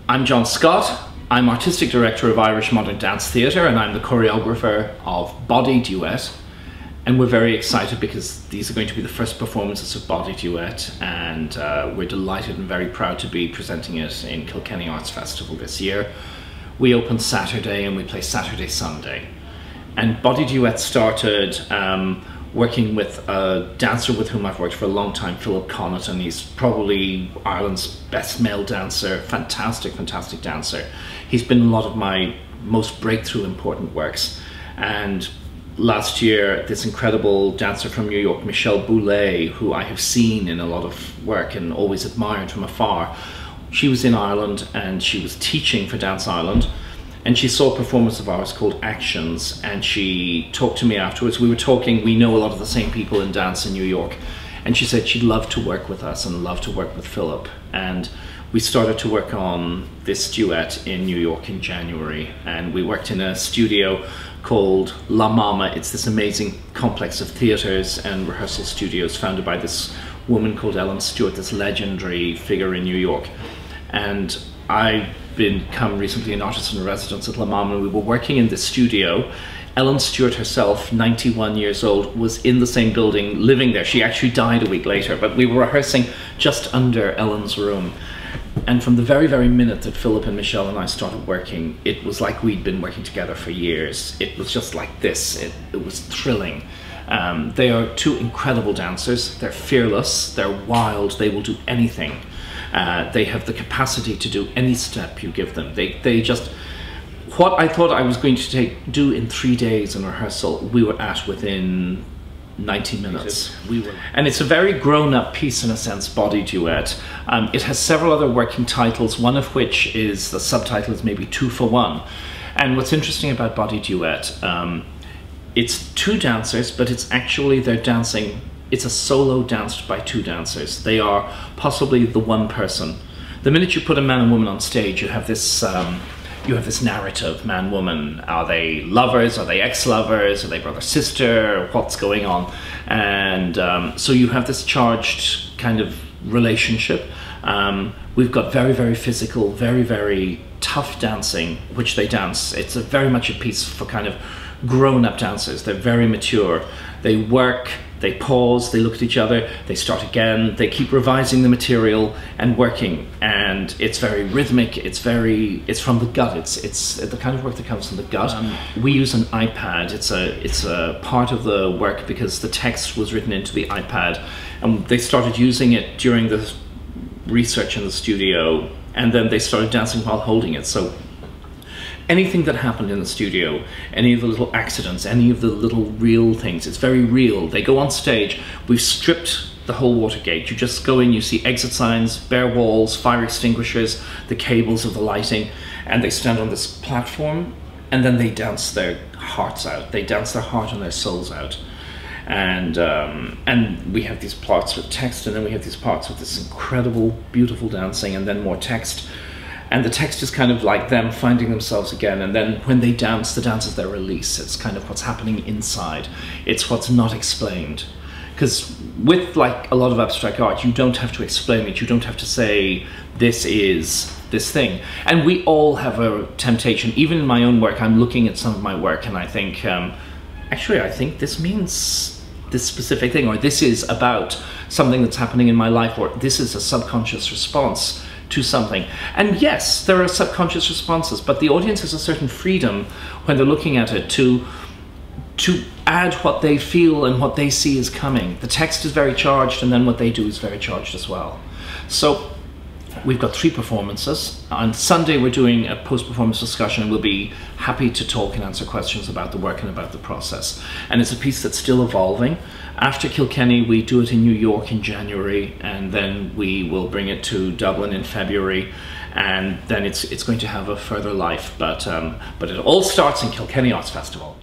I'm John Scott. I'm Artistic Director of Irish Modern Dance Theatre, and I'm the choreographer of Body Duet. And we're very excited because these are going to be the first performances of Body Duet, and we're delighted and very proud to be presenting it in Kilkenny Arts Festival this year. We open Saturday and we play Saturday, Sunday. And Body Duet started working with a dancer with whom I've worked for a long time, Philip Connaughton. He's probably Ireland's best male dancer, fantastic, fantastic dancer. He's been in a lot of my most breakthrough important works. And last year, this incredible dancer from New York, Michelle Boulay, who I have seen in a lot of work and always admired from afar, she was in Ireland and she was teaching for Dance Ireland. And she saw a performance of ours called Actions, and she talked to me afterwards. We were talking, we know a lot of the same people in dance in New York, and she said she'd love to work with us and love to work with Philip. And we started to work on this duet in New York in January, and we worked in a studio called La Mama. It's this amazing complex of theatres and rehearsal studios founded by this woman called Ellen Stewart, this legendary figure in New York. And I've become recently an artist in residence at La Mama, and we were working in this studio. Ellen Stewart herself, 91 years old, was in the same building, living there. She actually died a week later, but we were rehearsing just under Ellen's room. And from the very, very minute that Philip and Michelle and I started working, it was like we'd been working together for years. It was just like this. It was thrilling. They are two incredible dancers. They're fearless, they're wild, they will do anything. They have the capacity to do any step you give them. They just, what I thought I was going to do in 3 days in rehearsal, we were at within 90 minutes. And it's a very grown-up piece in a sense, Body Duet. It has several other working titles, one of which is, the subtitle is maybe 2 for 1. And what's interesting about Body Duet, it's two dancers, but it's actually, they're dancing, it's a solo danced by two dancers. They are possibly the one person. The minute you put a man and woman on stage, you have this narrative, man-woman. Are they lovers? Are they ex-lovers? Are they brother-sister? What's going on? And so you have this charged kind of relationship. We've got very, very physical, very, very tough dancing, which they dance. It's very much a piece for kind of grown-up dancers. They're very mature. They work, they pause, they look at each other, they start again, they keep revising the material and working, and it's very rhythmic, it's from the gut, it's the kind of work that comes from the gut. We use an iPad. It's a part of the work because the text was written into the iPad, and they started using it during the research in the studio, and then they started dancing while holding it. So anything that happened in the studio, any of the little accidents, any of the little real things, it's very real. They go on stage, we've stripped the whole Watergate. You just go in, you see exit signs, bare walls, fire extinguishers, the cables of the lighting, and they stand on this platform, and then they dance their hearts out. They dance their heart and their souls out. And we have these parts with text, and then we have these parts with this incredible, beautiful dancing, and then more text. And the text is kind of like them finding themselves again, and then when they dance, the dance is their release. It's kind of what's happening inside. It's what's not explained. Because with like a lot of abstract art, you don't have to explain it. You don't have to say, this is this thing. And we all have a temptation. Even in my own work, I'm looking at some of my work and I think, actually, I think this means this specific thing, or this is about something that's happening in my life, or this is a subconscious response to something. And yes, there are subconscious responses, but the audience has a certain freedom when they're looking at it to add what they feel and what they see is coming. The text is very charged, and then what they do is very charged as well. So we've got 3 performances. On Sunday we're doing a post-performance discussion. We'll be happy to talk and answer questions about the work and about the process. And it's a piece that's still evolving. After Kilkenny, we do it in New York in January, and then we will bring it to Dublin in February, and then it's going to have a further life. But it all starts in Kilkenny Arts Festival.